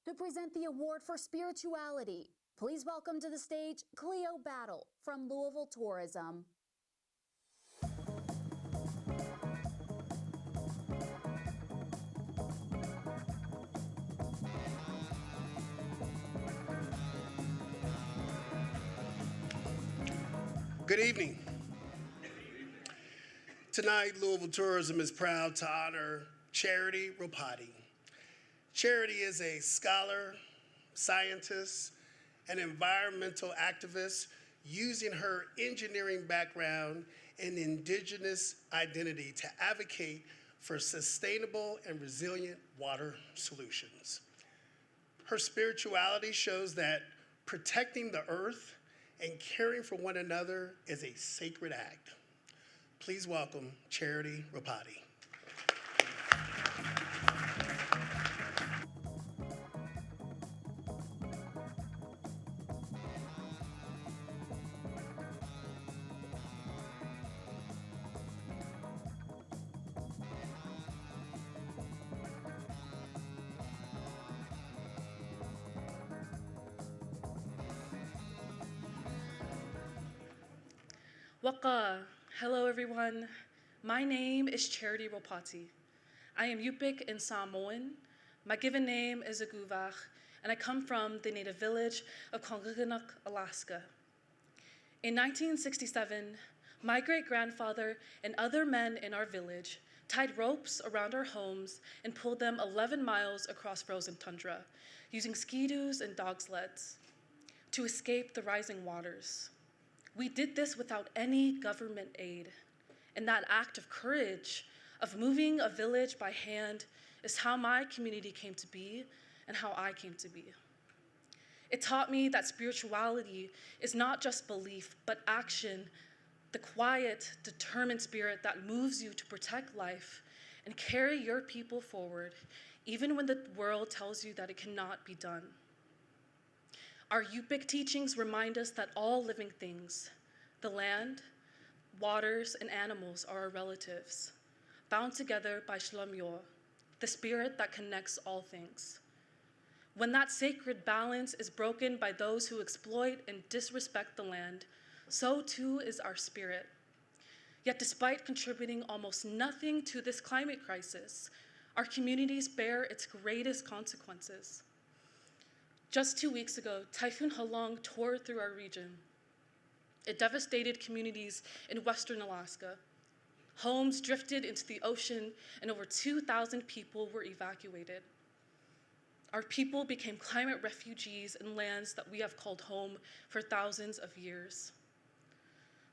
To present the award for spirituality, please welcome to the stage Cleo Battle from Louisville Tourism. Good evening. Tonight, Louisville Tourism is proud to honor Charitie Ropati. Charitie is a scholar, scientist, and environmental activist using her engineering background and indigenous identity to advocate for sustainable and resilient water solutions. Her spirituality shows that protecting the earth and caring for one another is a sacred act. Please welcome Charitie Ropati. Waka. Hello, everyone. My name is Charitie Ropati. I am Yupik and Samoan. My given name is Aguvach, and I come from the native village of Kongaganuk, Alaska. In 1967, my great-grandfather and other men in our village tied ropes around our homes and pulled them 11 miles across frozen tundra, using ski-doos and dog sleds to escape the rising waters. We did this without any government aid, and that act of courage, of moving a village by hand, is how my community came to be and how I came to be. It taught me that spirituality is not just belief, but action, the quiet, determined spirit that moves you to protect life and carry your people forward, even when the world tells you that it cannot be done. Our Yupik teachings remind us that all living things, the land, waters, and animals are our relatives, bound together by Shlamyo, the spirit that connects all things. When that sacred balance is broken by those who exploit and disrespect the land, so too is our spirit. Yet despite contributing almost nothing to this climate crisis, our communities bear its greatest consequences. Just 2 weeks ago, Typhoon Halong tore through our region. It devastated communities in western Alaska. Homes drifted into the ocean, and over 2,000 people were evacuated. Our people became climate refugees in lands that we have called home for thousands of years.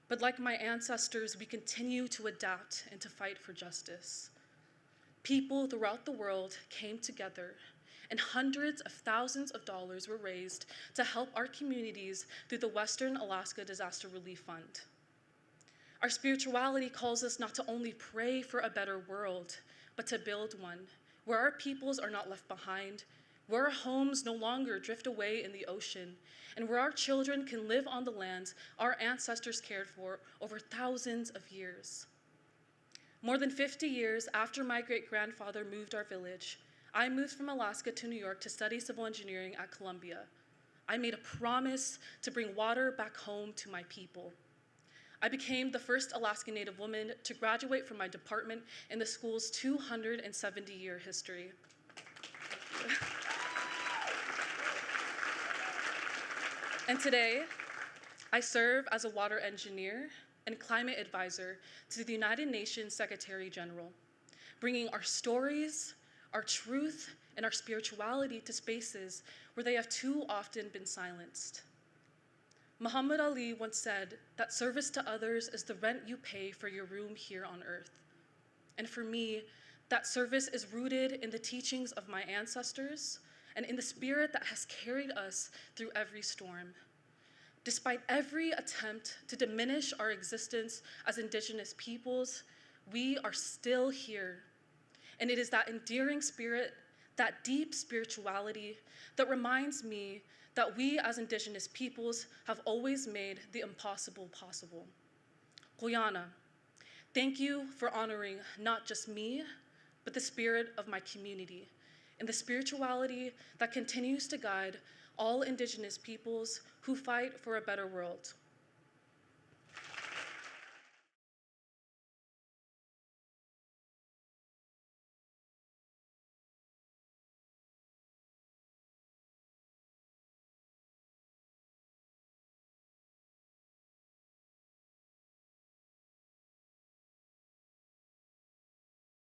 But like my ancestors, we continue to adapt and to fight for justice. People throughout the world came together, and hundreds of thousands of dollars were raised to help our communities through the Western Alaska Disaster Relief Fund. Our spirituality calls us not to only pray for a better world, but to build one, where our peoples are not left behind, where our homes no longer drift away in the ocean, and where our children can live on the lands our ancestors cared for over thousands of years. More than 50 years after my great-grandfather moved our village, I moved from Alaska to New York to study civil engineering at Columbia. I made a promise to bring water back home to my people. I became the first Alaskan Native woman to graduate from my department in the school's 270-year history. And today, I serve as a water engineer and climate advisor to the United Nations Secretary General, bringing our stories, our truth, and our spirituality to spaces where they have too often been silenced. Muhammad Ali once said that service to others is the rent you pay for your room here on earth. And for me, that service is rooted in the teachings of my ancestors and in the spirit that has carried us through every storm. Despite every attempt to diminish our existence as Indigenous peoples, we are still here. And it is that endearing spirit, that deep spirituality, that reminds me that we as Indigenous peoples have always made the impossible possible. Guyana, thank you for honoring not just me, but the spirit of my community, and the spirituality that continues to guide all Indigenous peoples who fight for a better world.